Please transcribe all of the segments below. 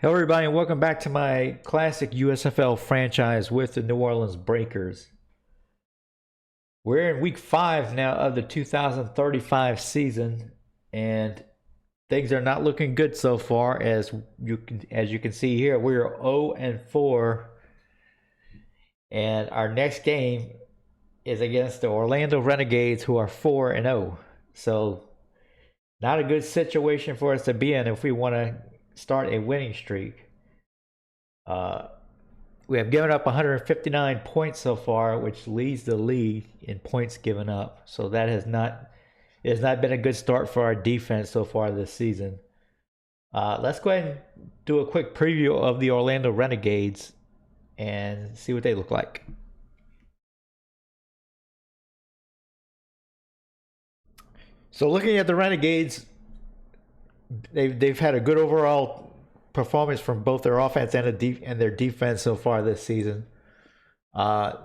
Hello, everybody, and welcome back to my classic USFL franchise with the New Orleans Breakers. We're in week 5 now of the 2035 season, and things are not looking good so far. As you can see here, we are 0-4, and our next game is against the Orlando Renegades, who are 4-0. So, not a good situation for us to be in if we want to start a winning streak. We have given up 159 points so far, which leads the league in points given up. So that has not been a good start for our defense so far this season. Let's go ahead and do a quick preview of the Orlando Renegades and see what they look like. So looking at the Renegades, they've had a good overall performance from both their offense and their defense so far this season. The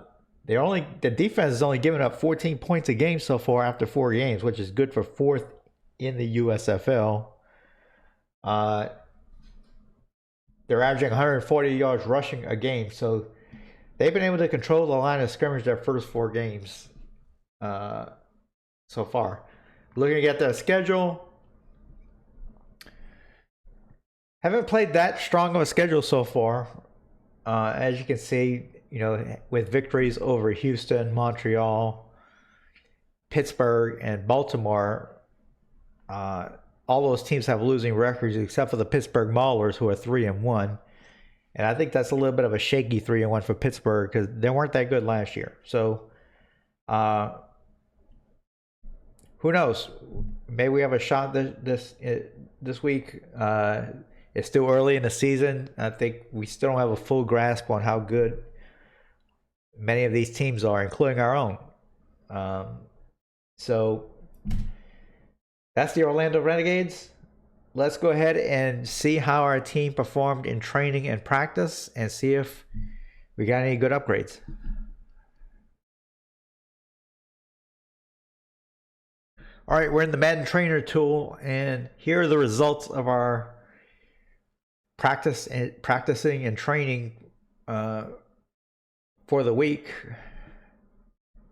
defense has only given up 14 points a game so far after 4 games, which is good for 4th in the USFL. They're averaging 140 yards rushing a game, so they've been able to control the line of scrimmage their first 4 games so far. Looking at their schedule, haven't played that strong of a schedule so far. As you can see, with victories over Houston, Montreal, Pittsburgh, and Baltimore, all those teams have losing records except for the Pittsburgh Maulers, who are 3-1. And I think that's a little bit of a shaky 3-1 for Pittsburgh because they weren't that good last year. So, who knows? Maybe we have a shot this week. It's still early in the season. I think we still don't have a full grasp on how good many of these teams are, including our own. So that's the Orlando Renegades. Let's go ahead and see how our team performed in training and practice and see if we got any good upgrades. All right, we're in the Madden Trainer tool, and here are the results of our practicing and training for the week.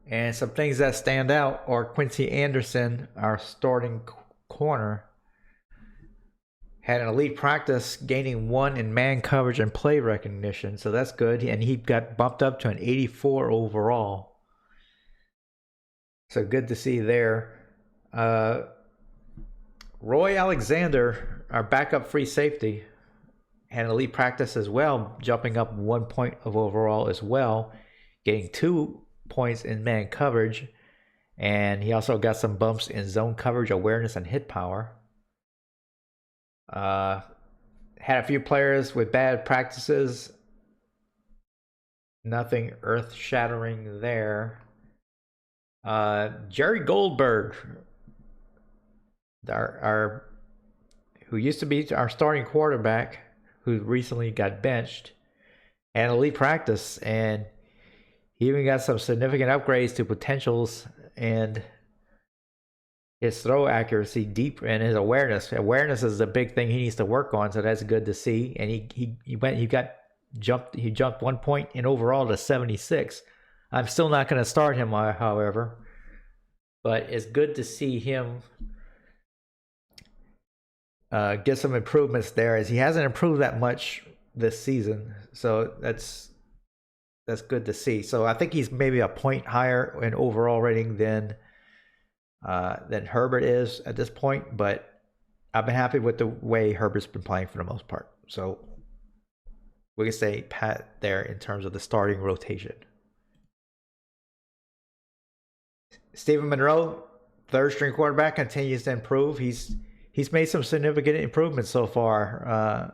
And some things that stand out are Quincy Anderson, our starting corner, had an elite practice, gaining 1 in man coverage and play recognition, so that's good. And he got bumped up to an 84 overall, so good to see there. Roy Alexander, our backup free safety, had an elite practice as well, jumping up 1 point of overall as well, getting 2 points in man coverage, and he also got some bumps in zone coverage, awareness, and hit power. Had a few players with bad practices. Nothing earth-shattering there. Jerry Goldberg, who used to be our starting quarterback, who recently got benched, and elite practice, and he even got some significant upgrades to potentials and his throw accuracy deep and his awareness. Awareness is the big thing he needs to work on, so that's good to see. And he jumped 1 point in overall to 76. I'm still not going to start him, however, but it's good to see him get some improvements there, as he hasn't improved that much this season. So that's good to see. So I think he's maybe a point higher in overall rating than Herbert is at this point, but I've been happy with the way Herbert's been playing for the most part. So we can say pat there in terms of the starting rotation. Stephen Monroe, third string quarterback, continues to improve. He's made some significant improvements so far.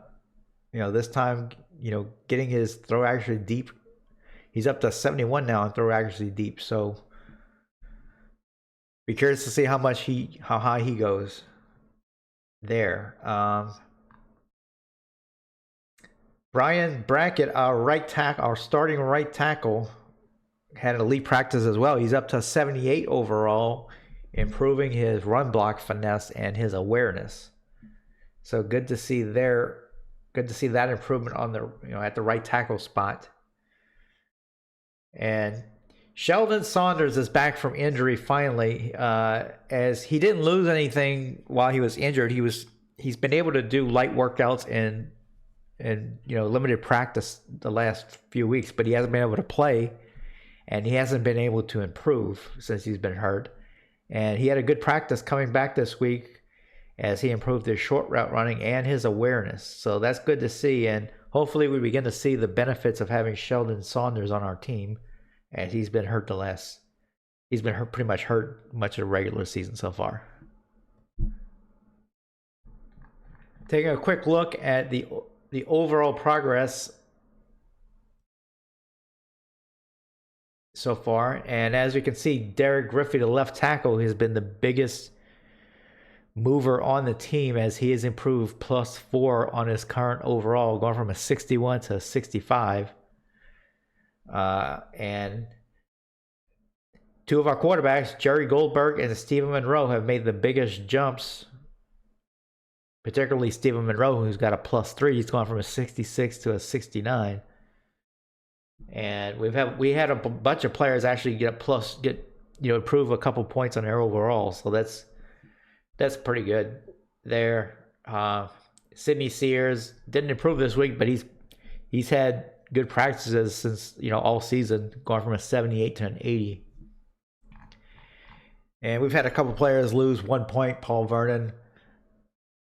This time, getting his throw accuracy deep. He's up to 71 now in throw accuracy deep. So be curious to see how high he goes there. Brian Brackett, our starting right tackle, had an elite practice as well. He's up to 78 overall, improving his run block finesse and his awareness. So good to see there good to see that improvement on the at the right tackle spot. And Sheldon Saunders is back from injury finally, as he didn't lose anything while he was injured. He's been able to do light workouts and limited practice the last few weeks, but he hasn't been able to play, and he hasn't been able to improve since he's been hurt. And he had a good practice coming back this week as he improved his short route running and his awareness. So that's good to see, and hopefully we begin to see the benefits of having Sheldon Saunders on our team, as he's been hurt pretty much hurt much of the regular season so far. Taking a quick look at the overall progress so far, and as you can see, Derek Griffey, the left tackle, has been the biggest mover on the team, as he has improved +4 on his current overall, going from a 61 to a 65. And two of our quarterbacks, Jerry Goldberg and Stephen Monroe, have made the biggest jumps, particularly Stephen Monroe, who's got a +3. He's gone from a 66 to a 69. And we had a bunch of players actually improve a couple points on their overall, so that's pretty good there. Sidney Sears didn't improve this week, but he's had good practices since all season, going from a 78 to an 80. And we've had a couple players lose 1 point: Paul Vernon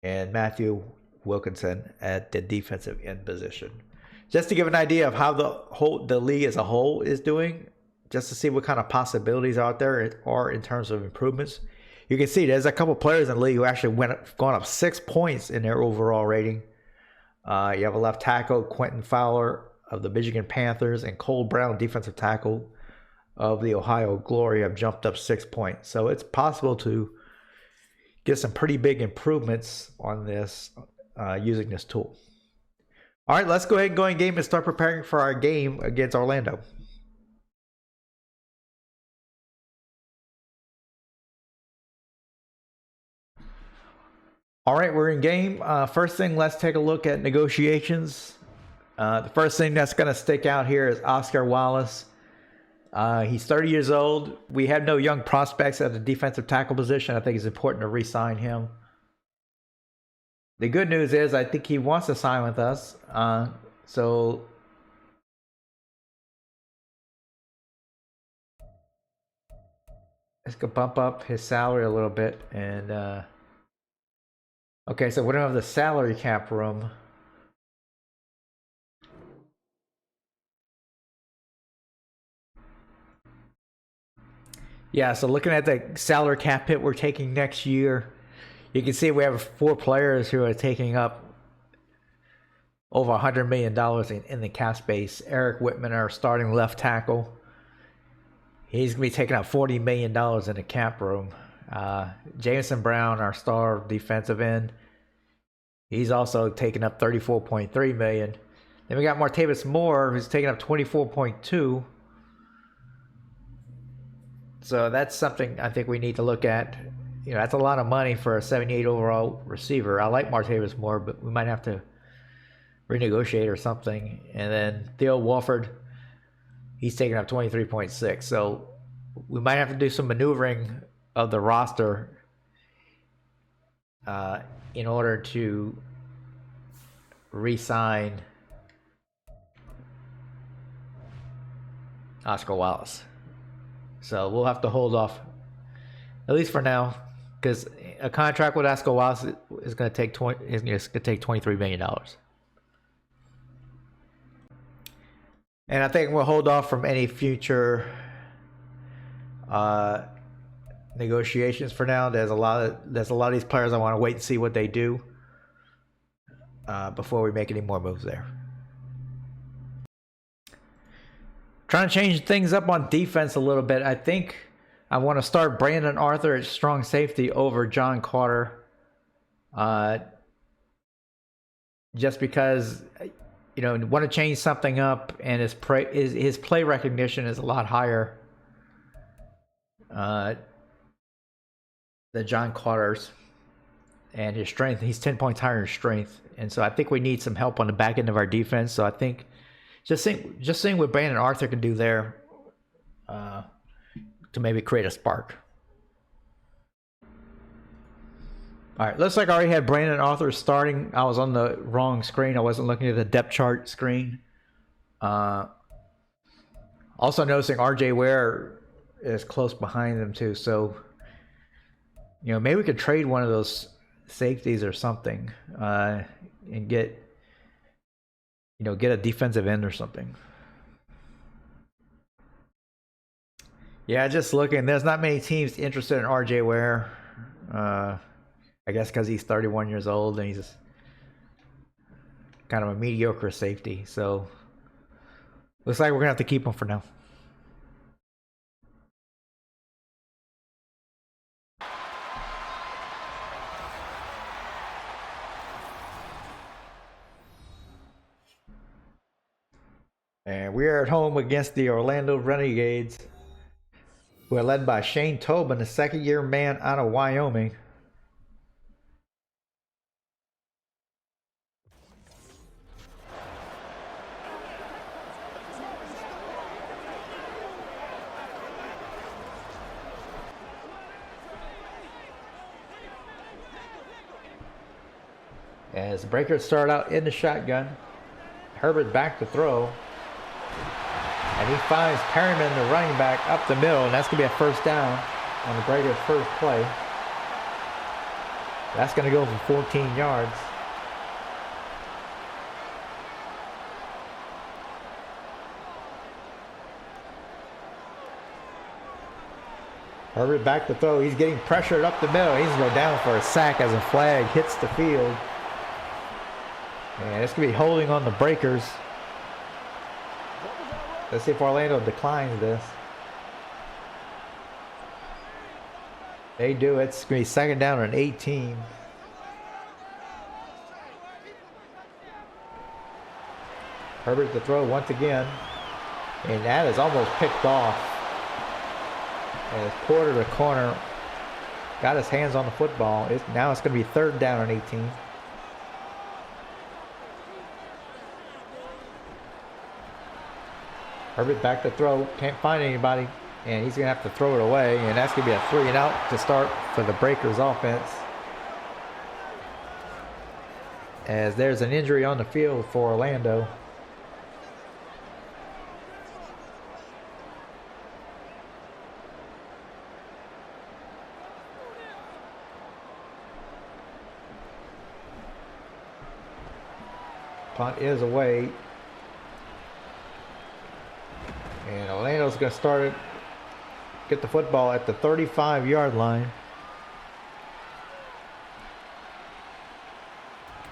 and Matthew Wilkinson at the defensive end position. Just to give an idea of how the league as a whole is doing, just to see what kind of possibilities out there are in terms of improvements. You can see there's a couple players in the league who actually gone up 6 points in their overall rating. You have a left tackle, Quentin Fowler of the Michigan Panthers, and Cole Brown, defensive tackle of the Ohio Glory, have jumped up 6 points. So it's possible to get some pretty big improvements on this using this tool. All right, let's go ahead and go in game and start preparing for our game against Orlando. All right, we're in game. First thing, let's take a look at negotiations. The first thing that's going to stick out here is Oscar Wallace. He's 30 years old. We have no young prospects at the defensive tackle position. I think it's important to re-sign him. The good news is I think he wants to sign with us. So let's go bump up his salary a little bit. And okay, so we don't have the salary cap room. Yeah, so looking at the salary cap hit we're taking next year, you can see we have 4 players who are taking up over $100 million in the cap space. Eric Whitman, our starting left tackle, he's going to be taking up $40 million in the cap room. Jameson Brown, our star defensive end, he's also taking up $34.3 million. Then we got Martavis Moore, who's taking up $24.2. So that's something I think we need to look at. That's a lot of money for a 78 overall receiver. I like Martavis Moore, but we might have to renegotiate or something. And then Theo Walford, he's taking up 23.6. So we might have to do some maneuvering of the roster in order to re-sign Oscar Wallace. So we'll have to hold off, at least for now, because a contract with Oscar Wallace is going to take $23 million. And I think we'll hold off from any future negotiations for now. There's a lot of these players I want to wait and see what they do before we make any more moves there. Trying to change things up on defense a little bit. I think I want to start Brandon Arthur at strong safety over John Carter. Just because, want to change something up, and his play recognition is a lot higher than John Carter's. and his strength. He's 10 points higher in strength, and so I think we need some help on the back end of our defense. So I think just seeing what Brandon Arthur can do there to maybe create a spark. All right, looks like I already had Brandon Arthur starting. I was on the wrong screen. I wasn't looking at the depth chart screen. Also noticing RJ Ware is close behind them too. So, maybe we could trade one of those safeties or something and get a defensive end or something. Yeah, just looking. There's not many teams interested in RJ Ware. I guess because he's 31 years old and he's kind of a mediocre safety. So looks like we're gonna have to keep him for now. And we are at home against the Orlando Renegades, who are led by Shane Tobin, a second-year man out of Wyoming. As the Breakers start out in the shotgun, Herbert back to throw. And he finds Perryman, the running back, up the middle, and that's going to be a first down on the Breakers' first play. That's going to go for 14 yards. Herbert back to throw. He's getting pressured up the middle. He's going to go down for a sack as a flag hits the field. And it's going to be holding on the Breakers. Let's see if Orlando declines this. They do. It's going to be second down and 18. Herbert to throw once again. And that is almost picked off. As Porter, the corner, got his hands on the football. Now it's going to be third down and 18. Herbert back to throw, can't find anybody, and he's going to have to throw it away, and that's going to be a 3-and-out to start for the Breakers offense. As there's an injury on the field for Orlando. Punt is away. And Orlando's going to start get the football at the 35-yard line.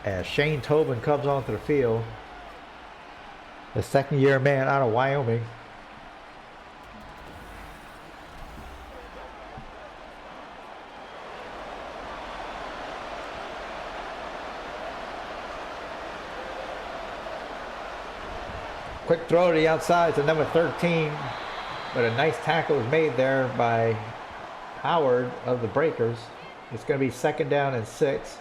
As Shane Tobin comes onto the field. The second-year man out of Wyoming. Quick throw to the outside to number 13. But a nice tackle was made there by Howard of the Breakers. It's going to be second down and 6.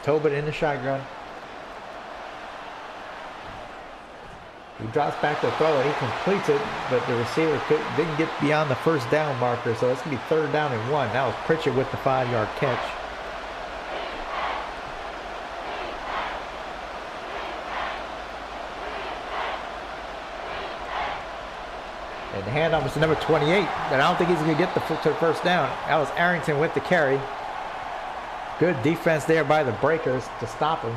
Tobin in the shotgun. He drops back to throw and he completes it, but the receiver didn't get beyond the first down marker, so it's going to be third down and 1. That was Pritchett with the 5-yard catch. And the handoff was to number 28, but I don't think he's going to get to the first down. That was Arrington with the carry. Good defense there by the Breakers to stop him.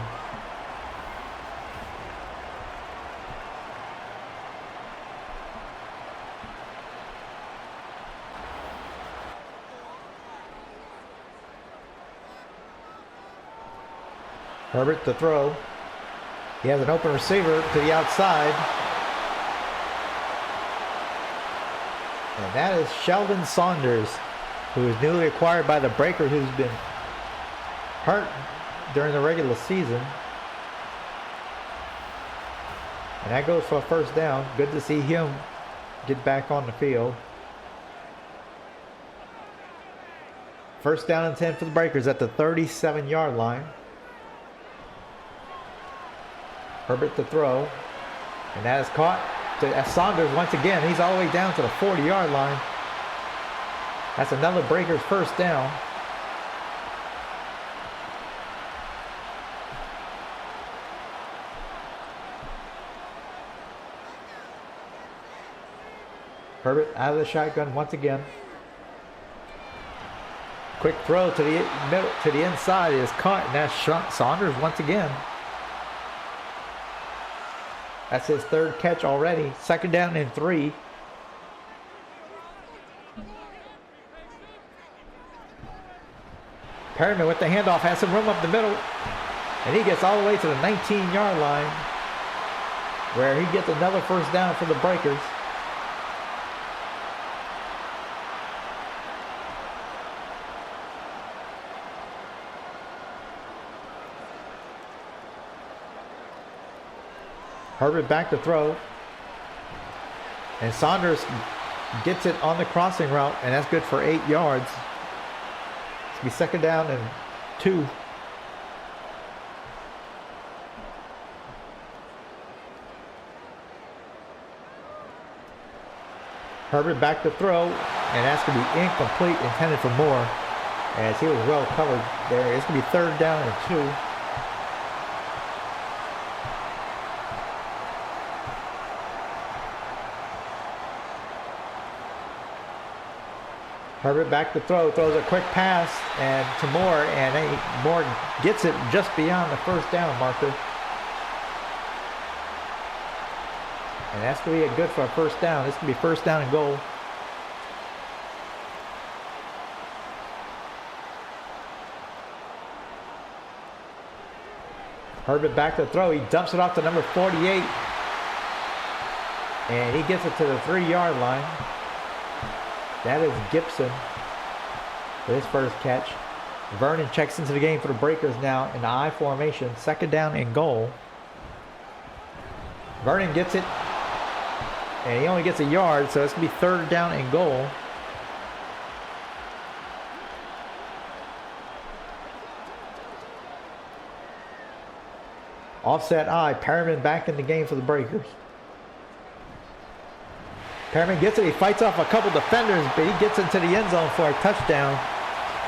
Herbert to throw. He has an open receiver to the outside. And that is Sheldon Saunders, who is newly acquired by the Breakers, who's been hurt during the regular season. And that goes for a first down. Good to see him get back on the field. First down and 10 for the Breakers at the 37-yard line. Herbert to throw. And that is caught. Saunders once again. He's all the way down to the 40-yard line. That's another Breakers first down. Herbert out of the shotgun once again. Quick throw to the inside is caught, and that's Saunders once again. That's his third catch already. Second down and 3. Perryman with the handoff has some room up the middle, and he gets all the way to the 19-yard line, where he gets another first down for the Breakers. Herbert back to throw. And Saunders gets it on the crossing route, and that's good for 8 yards. It's going to be second down and 2. Herbert back to throw, and that's going to be incomplete, intended for more, as he was well covered there. It's going to be third down and 2. Herbert back to throw, throws a quick pass and to Moore, and Moore gets it just beyond the first down marker. And that's going to be good for a first down. This is going to be first down and goal. Herbert back to throw. He dumps it off to number 48. And he gets it to the 3-yard line. That is Gibson for his first catch. Vernon checks into the game for the Breakers now in the I formation. Second down and goal. Vernon gets it, and he only gets a yard, so it's going to be third down and goal. Offset I. Perryman back in the game for the Breakers. Perryman gets it. He fights off a couple defenders, but he gets into the end zone for a touchdown.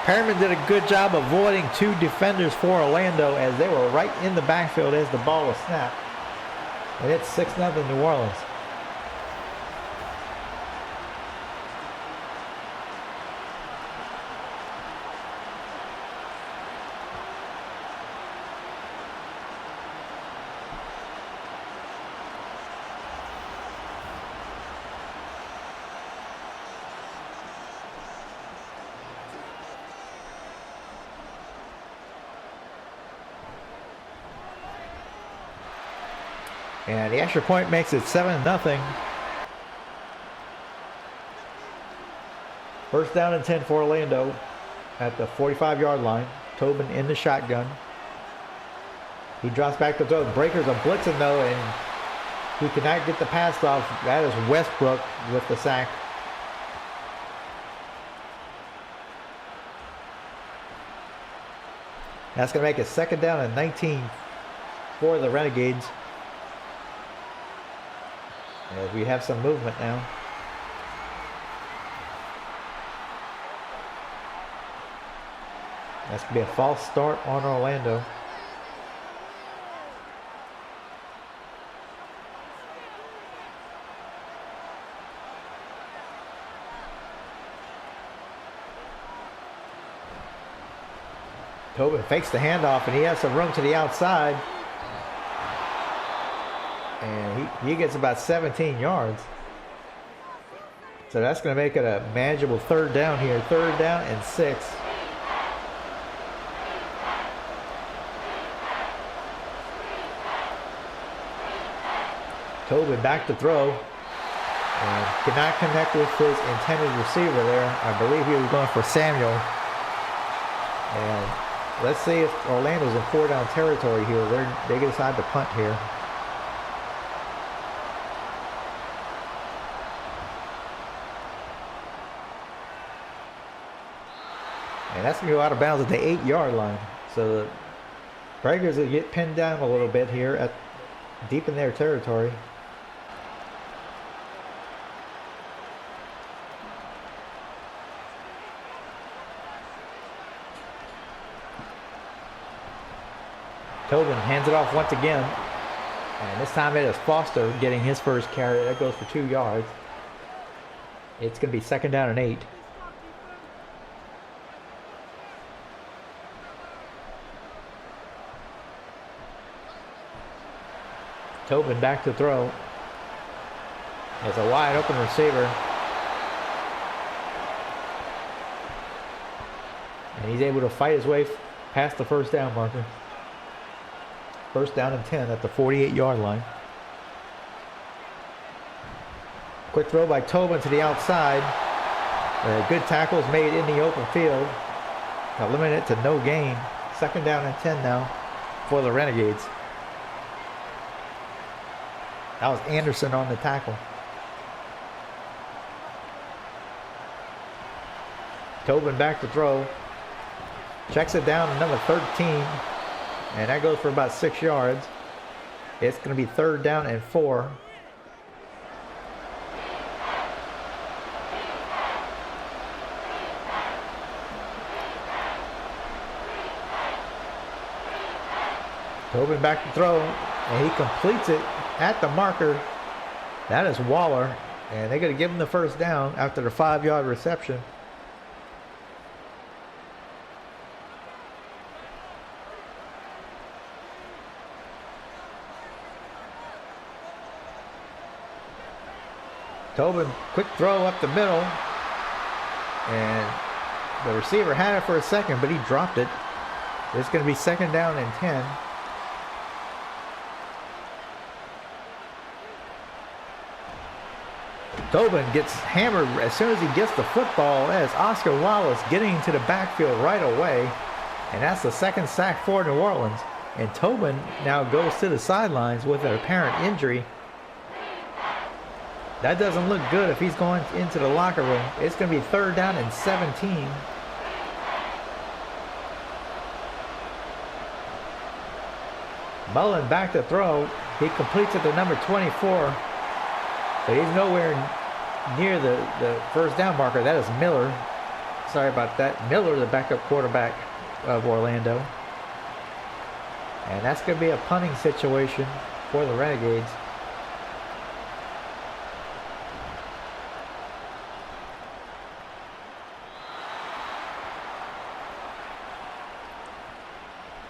Perryman did a good job avoiding 2 defenders for Orlando as they were right in the backfield as the ball was snapped. And it's 6-0 New Orleans. And the extra point makes it 7-0. First down and 10 for Orlando at the 45-yard line. Tobin in the shotgun. He drops back to throw. The Breakers are blitzing though, and he cannot get the pass off. That is Westbrook with the sack. That's going to make it second down and 19 for the Renegades. As we have some movement now. That's going to be a false start on Orlando. Tobin fakes the handoff, and he has some room to the outside. And he gets about 17 yards. So that's going to make it a manageable third down here. Third down and 6. Tobin back to throw. And cannot connect with his intended receiver there. I believe he was going for Samuel. And let's see if Orlando's in 4-down territory here. They decide to punt here. And that's going to go out of bounds at the 8-yard line. So the Breakers will get pinned down a little bit here at deep in their territory. Tobin hands it off once again. And this time it is Foster getting his first carry. That goes for 2 yards. It's going to be 2nd down and 8. Tobin back to throw. It's a wide open receiver. And he's able to fight his way past the first down marker. 1st down and 10 at the 48-yard line. Quick throw by Tobin to the outside. Good tackles made in the open field. Eliminate it to no gain. 2nd down and 10 now for the Renegades. That was Anderson on the tackle. Tobin back to throw. Checks it down to number 13. And that goes for about 6 yards. It's going to be 3rd down and 4. Tobin back to throw. And he completes it at the marker. That is Waller. And they're going to give him the 1st down after the 5-yard reception. Tobin, quick throw up the middle. And the receiver had it for a second, but he dropped it. It's going to be 2nd down and 10. Tobin gets hammered as soon as he gets the football as Oscar Wallace getting to the backfield right away. And that's the 2nd sack for New Orleans. And Tobin now goes to the sidelines with an apparent injury. That doesn't look good if he's going into the locker room. It's going to be 3rd down and 17. Mullen back to throw. He completes it to number 24. But he's nowhere near the 1st down marker. That is Miller. Sorry about that. Miller, the backup quarterback of Orlando. And that's going to be a punting situation for the Renegades.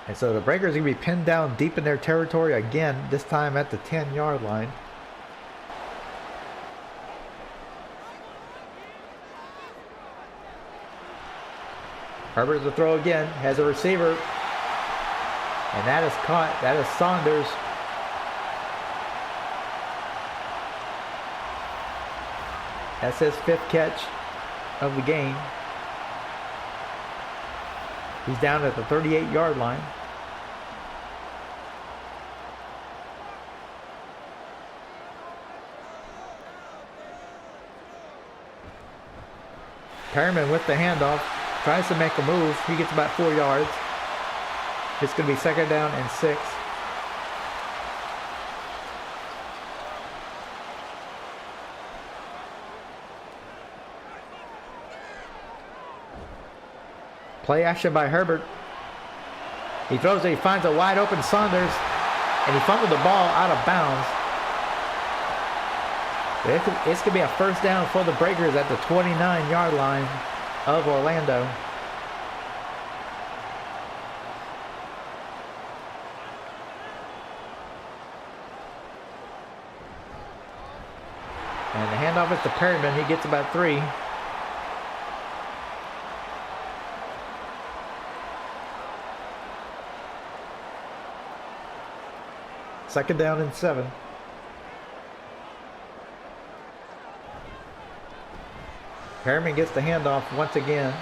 And so the Breakers are going to be pinned down deep in their territory again, this time at the 10-yard line. Herbert to throw again, has a receiver. And that is caught. That is Saunders. That's his 5th catch of the game. He's down at the 38-yard line. Perriman with the handoff. Tries to make a move. He gets about 4 yards. It's going to be 2nd down and 6. Play action by Herbert. He throws it. He finds a wide open Saunders. And he fumbled the ball out of bounds. It's going to be a 1st down for the Breakers at the 29-yard line of Orlando. And the handoff is to Perryman. He gets about 3. Second down and 7. Perriman gets the handoff once again,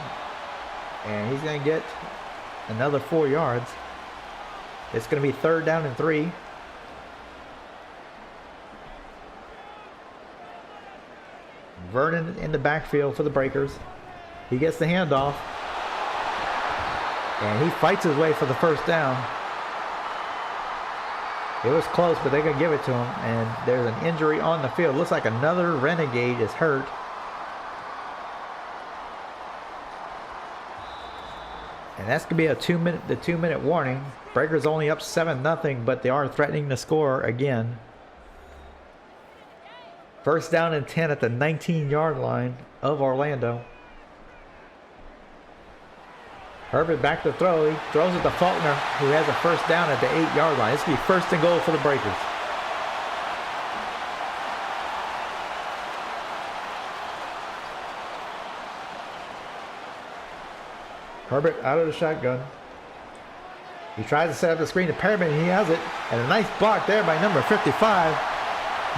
and he's going to get another 4 yards. It's going to be 3rd down and 3. Vernon in the backfield for the Breakers. He gets the handoff. And he fights his way for the first down. It was close, but they're going to give it to him. And there's an injury on the field. Looks like another Renegade is hurt. And that's going to be a 2-minute warning. Breakers only up 7-0, but they are threatening to score again. First down and 10 at the 19-yard line of Orlando. Herbert back to throw. He throws it to Faulkner, who has a first down at the 8-yard line. This will be first and goal for the Breakers. Herbert out of the shotgun. He tries to set up the screen to Perriman. He has it. And a nice block there by number 55.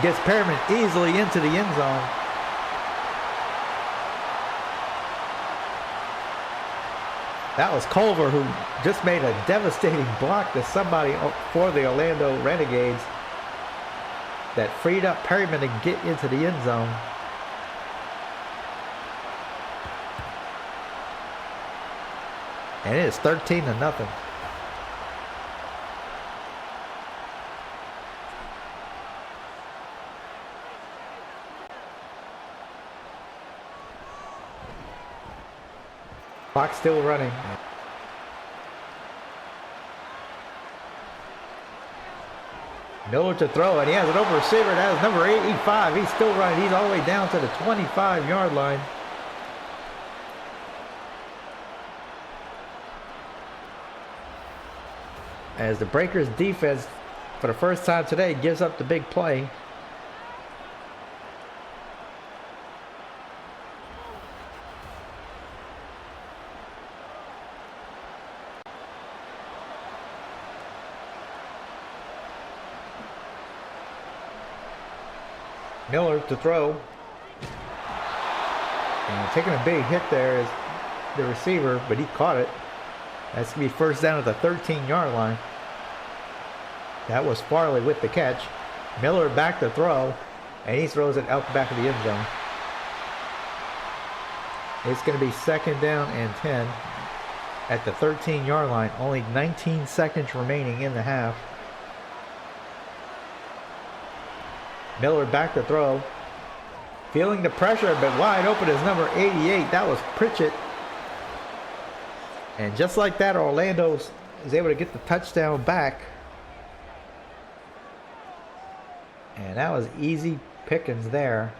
Gets Perriman easily into the end zone. That was Culver, who just made a devastating block to somebody for the Orlando Renegades that freed up Perriman to get into the end zone. And it is 13-0. Clock still running. Miller to throw, and he has an open receiver. That is number 85. He's still running. He's all the way down to the 25-yard line. As the Breakers defense, for the first time today, gives up the big play. Miller to throw. And taking a big hit there is the receiver, but he caught it. That's going to be first down at the 13-yard line. That was Farley with the catch. Miller back to throw, and he throws it out the back of the end zone. It's going to be second down and 10 at the 13-yard line. Only 19 seconds remaining in the half. Miller back to throw. Feeling the pressure, but wide open is number 88. That was Pritchett. And just like that, Orlando is able to get the touchdown back. And that was easy pickings there.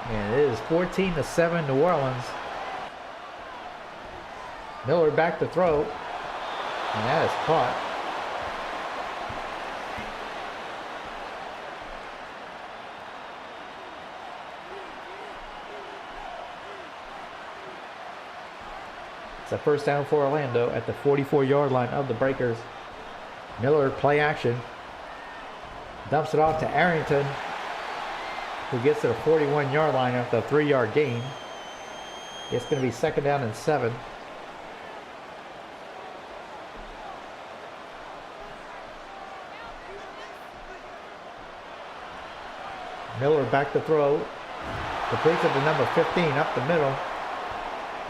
And it is 14-7 New Orleans. Miller back to throw. And that is caught. It's a first down for Orlando at the 44-yard line of the Breakers. Miller play action. Dumps it off to Arrington, who gets to the 41-yard line after a 3-yard gain. It's going to be second down and 7. Miller back to throw. Completes it to number 15 up the middle.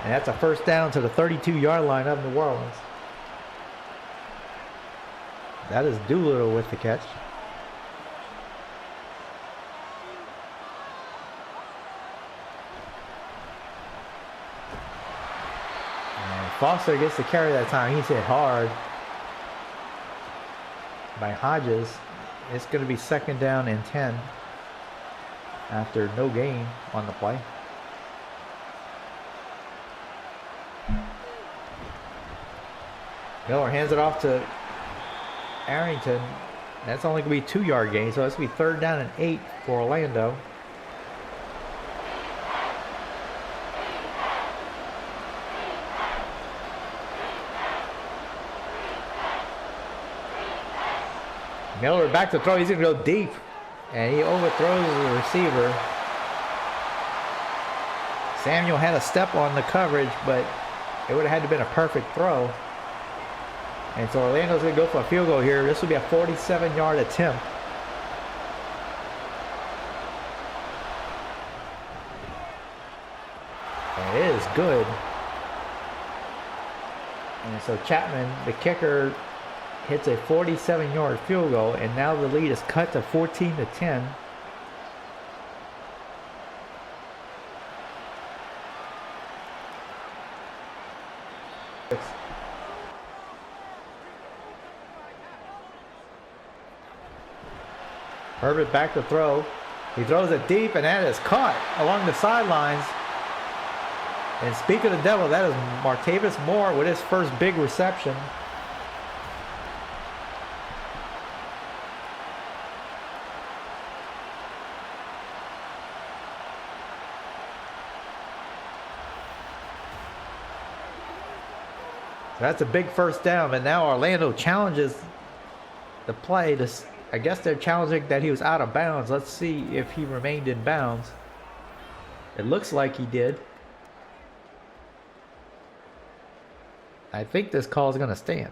And that's a first down to the 32-yard line of New Orleans. That is Doolittle with the catch. And Foster gets to carry that time. He's hit hard by Hodges. It's going to be second down and 10 after no gain on the play. Miller hands it off to Arrington. That's only going to be 2-yard gain, so it's going to be third down and 8 for Orlando. Miller back to throw. He's going to go deep, and he overthrows the receiver. Samuel had a step on the coverage, but it would have had to been a perfect throw. And so Orlando's going to go for a field goal here. This will be a 47-yard attempt. And it is good. And so Chapman, the kicker, hits a 47-yard field goal, and now the lead is cut to 14-10. Herbert back to throw. He throws it deep, and that is caught along the sidelines. And speak of the devil, that is Martavis Moore with his first big reception. That's a big first down, and now Orlando challenges the play. I guess they're challenging that he was out of bounds. Let's see if he remained in bounds. It looks like he did. I think this call is going to stand.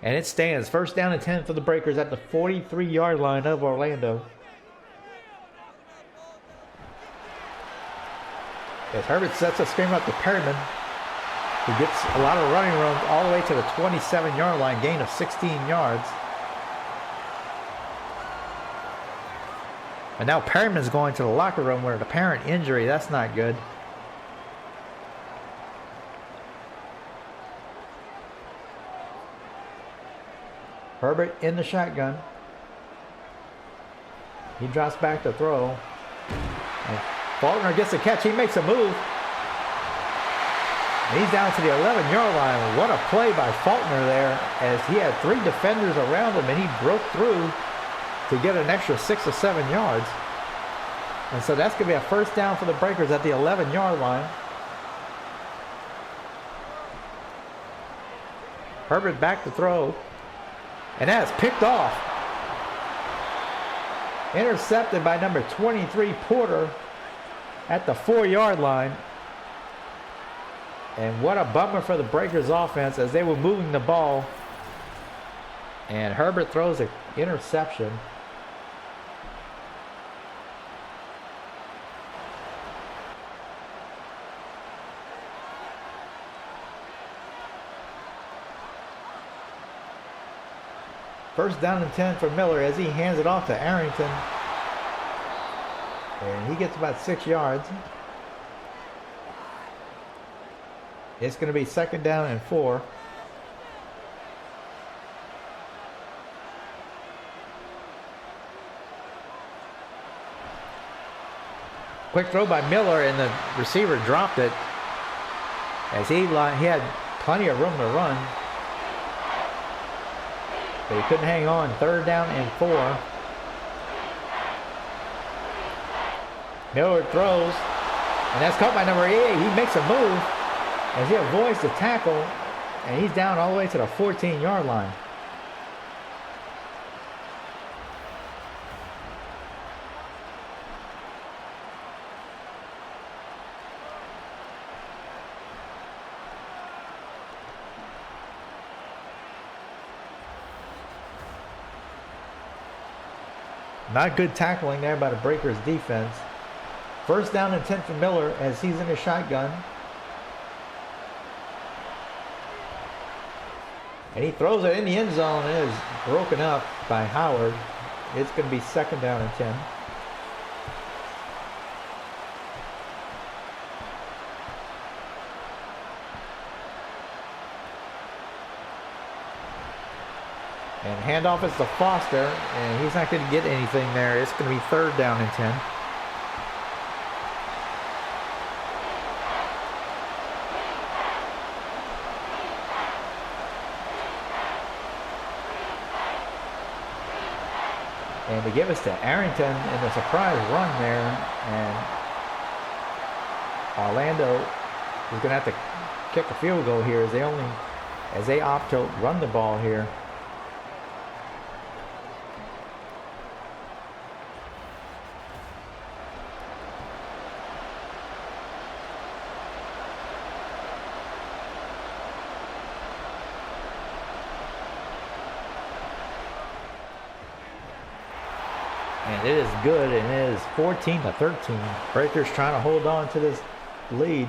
And it stands. First down and 10 for the Breakers at the 43-yard line of Orlando. As Herbert sets a screen up to Perryman, who gets a lot of running room all the way to the 27-yard line, gain of 16 yards. And now Perryman's going to the locker room with an apparent injury. That's not good. Herbert in the shotgun. He drops back to throw. And Faulkner gets a catch. He makes a move. And he's down to the 11-yard line. What a play by Faulkner there, as he had 3 defenders around him and he broke through to get an extra 6 or 7 yards. And so that's going to be a first down for the Breakers at the 11-yard line. Herbert back to throw. And that's picked off. Intercepted by number 23, Porter, at the 4-yard line. And what a bummer for the Breakers offense as they were moving the ball. And Herbert throws an interception. First down and 10 for Miller as he hands it off to Arrington. And he gets about 6 yards. It's going to be second down and 4. Quick throw by Miller, and the receiver dropped it as he had plenty of room to run. But he couldn't hang on. Third down and 4. Miller throws, and that's caught by number 8. He makes a move as he avoids the tackle, and he's down all the way to the 14-yard line. Not good tackling there by the Breakers defense. First down and 10 for Miller as he's in a shotgun. And he throws it in the end zone, and it is broken up by Howard. It's going to be second down and 10. And handoff is to Foster, and he's not going to get anything there. It's going to be third down and 10. And they give us to Arrington in the surprise run there, and Orlando is going to have to kick a field goal here as they opt to run the ball here. And it is good, and it is 14-13. Breakers trying to hold on to this lead.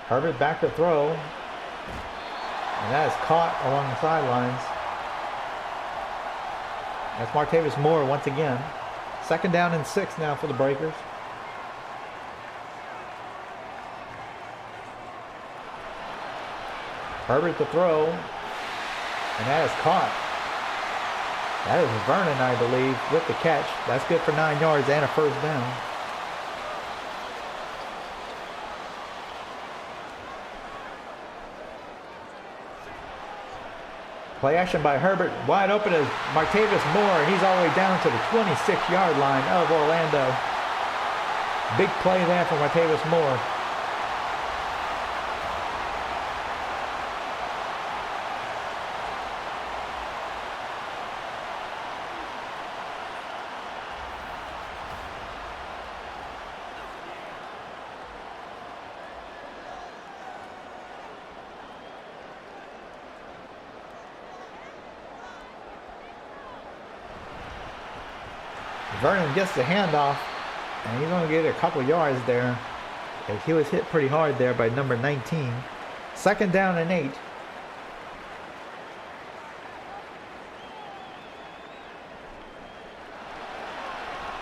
Herbert back to throw. And that is caught along the sidelines. That's Martavis Moore once again. 2nd down and 6 now for the Breakers. Herbert to throw. And that is caught. That is Vernon, I believe, with the catch. That's good for 9 yards and a 1st down. Play action by Herbert. Wide open is Martavis Moore, and he's all the way down to the 26-yard line of Orlando. Big play there for Martavis Moore. Vernon gets the handoff, and he's going to get a couple yards there. He was hit pretty hard there by number 19. 2nd down and 8.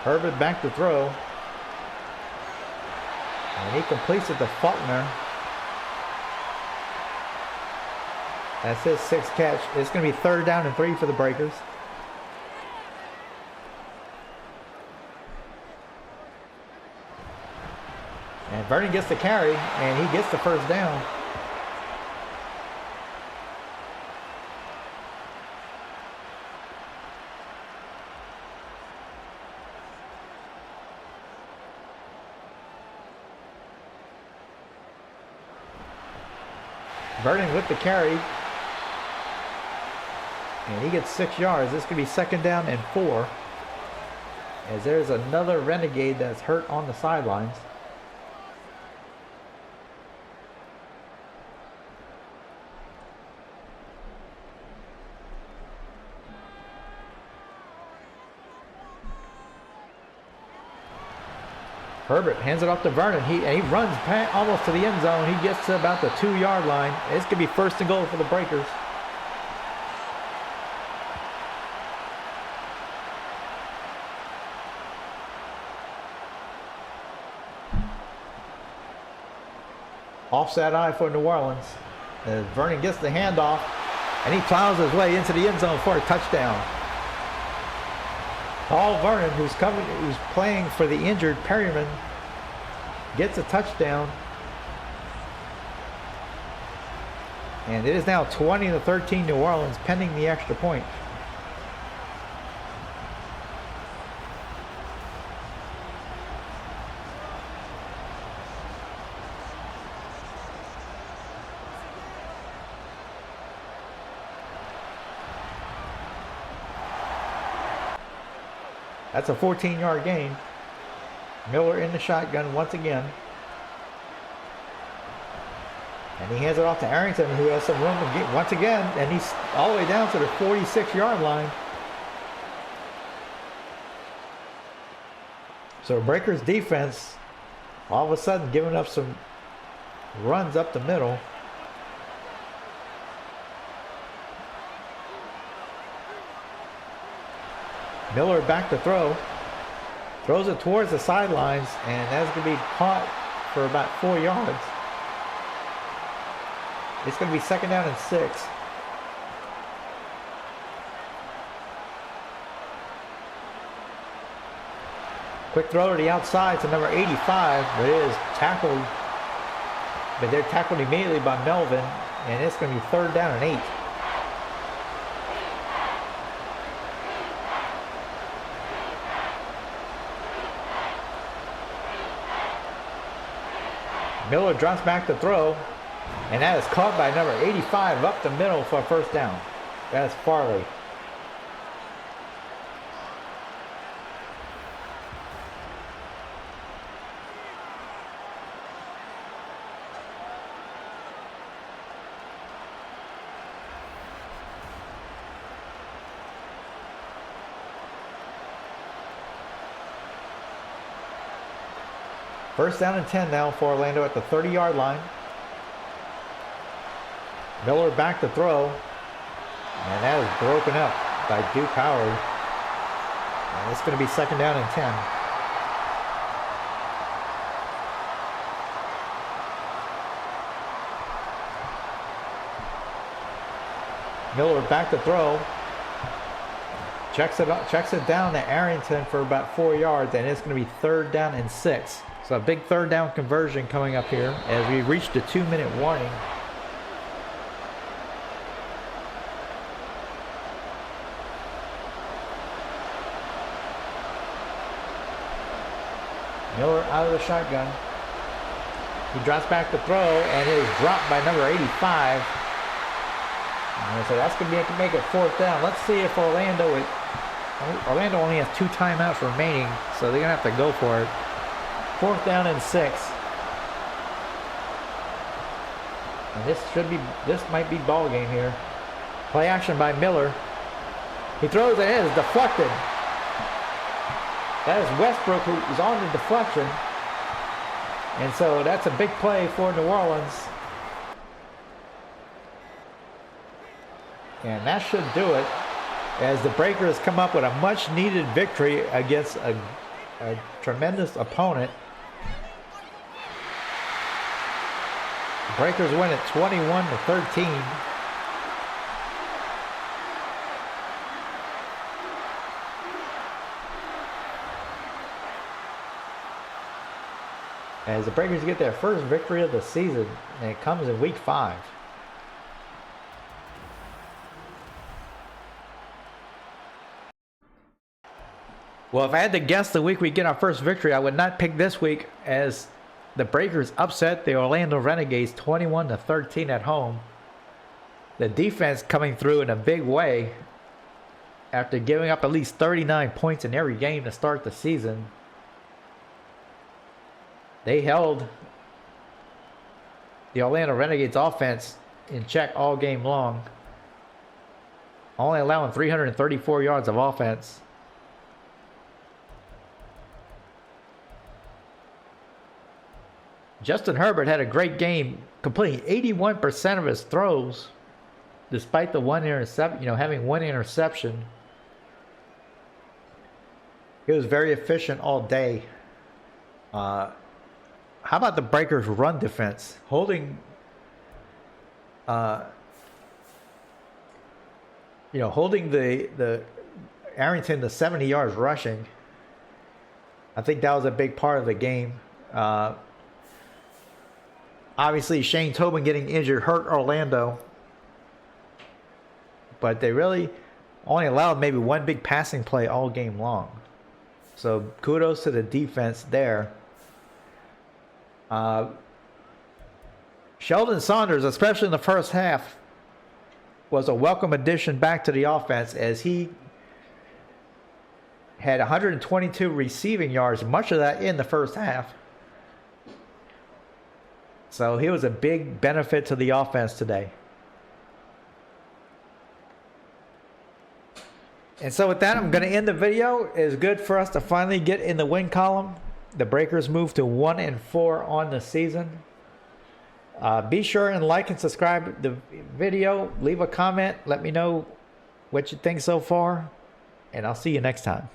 Herbert back to throw. And he completes it to Faulkner. That's his 6th catch. It's going to be 3rd down and 3 for the Breakers. And Vernon gets the carry, and he gets the 1st down. Vernon with the carry. And he gets 6 yards. This could be 2nd down and 4. As there's another Renegade that's hurt on the sidelines. Herbert hands it off to Vernon. He runs almost to the end zone. He gets to about the 2-yard line. This could be 1st and goal for the Breakers. Offside eye for New Orleans. As Vernon gets the handoff, and he plows his way into the end zone for a touchdown. Paul Vernon, who's playing for the injured Perryman, gets a touchdown. And it is now 20-13 New Orleans, pending the extra point. That's a 14-yard gain. Miller in the shotgun once again. And he hands it off to Arrington, who has some room once again. And he's all the way down to the 46-yard line. So Breakers defense all of a sudden giving up some runs up the middle. Miller back to throw. Throws it towards the sidelines, and that's going to be caught for about 4 yards. It's going to be 2nd down and 6. Quick throw to the outside to number 85, but it is tackled. But they're tackled immediately by Melvin, and it's going to be 3rd down and 8. Miller drops back to throw, and that is caught by number 85 up the middle for a 1st down. That is Farley. First down and 10 now for Orlando at the 30-yard line. Miller back to throw. And that is broken up by Duke Howard. And it's going to be second down and 10. Miller back to throw. Checks it down to Arrington for about 4 yards, and it's going to be third down and 6. So a big third down conversion coming up here as we reach the 2-minute warning. Miller out of the shotgun. He drops back to throw, and it is dropped by number 85. And so that's going to make it fourth down. Let's see if Orlando only has 2 timeouts remaining, so they're going to have to go for it. Fourth down and 6. And this might be ball game here. Play action by Miller. He throws it in. It's deflected. That is Westbrook who is on the deflection. And so that's a big play for New Orleans. And that should do it as the Breakers come up with a much needed victory against a tremendous opponent. The Breakers win at 21-13. As the Breakers get their first victory of the season, and it comes in week 5. Well, if I had to guess the week we get our first victory, I would not pick this week, as the Breakers upset the Orlando Renegades 21-13 at home. The defense coming through in a big way after giving up at least 39 points in every game to start the season. They held the Orlando Renegades offense in check all game long, only allowing 334 yards of offense. Justin Herbert had a great game, completing 81% of his throws, despite the one interception, having one interception. He was very efficient all day. How about the Breakers' run defense? Holding the Arrington to 70 yards rushing. I think that was a big part of the game. Obviously, Shane Tobin getting injured hurt Orlando, but they really only allowed maybe one big passing play all game long. So kudos to the defense there. Sheldon Saunders, especially in the first half, was a welcome addition back to the offense, as he had 122 receiving yards, much of that in the first half. So he was a big benefit to the offense today. And so with that, I'm going to end the video. It's good for us to finally get in the win column. The Breakers move to 1-4 on the season. Be sure and like and subscribe the video. Leave a comment. Let me know what you think so far. And I'll see you next time.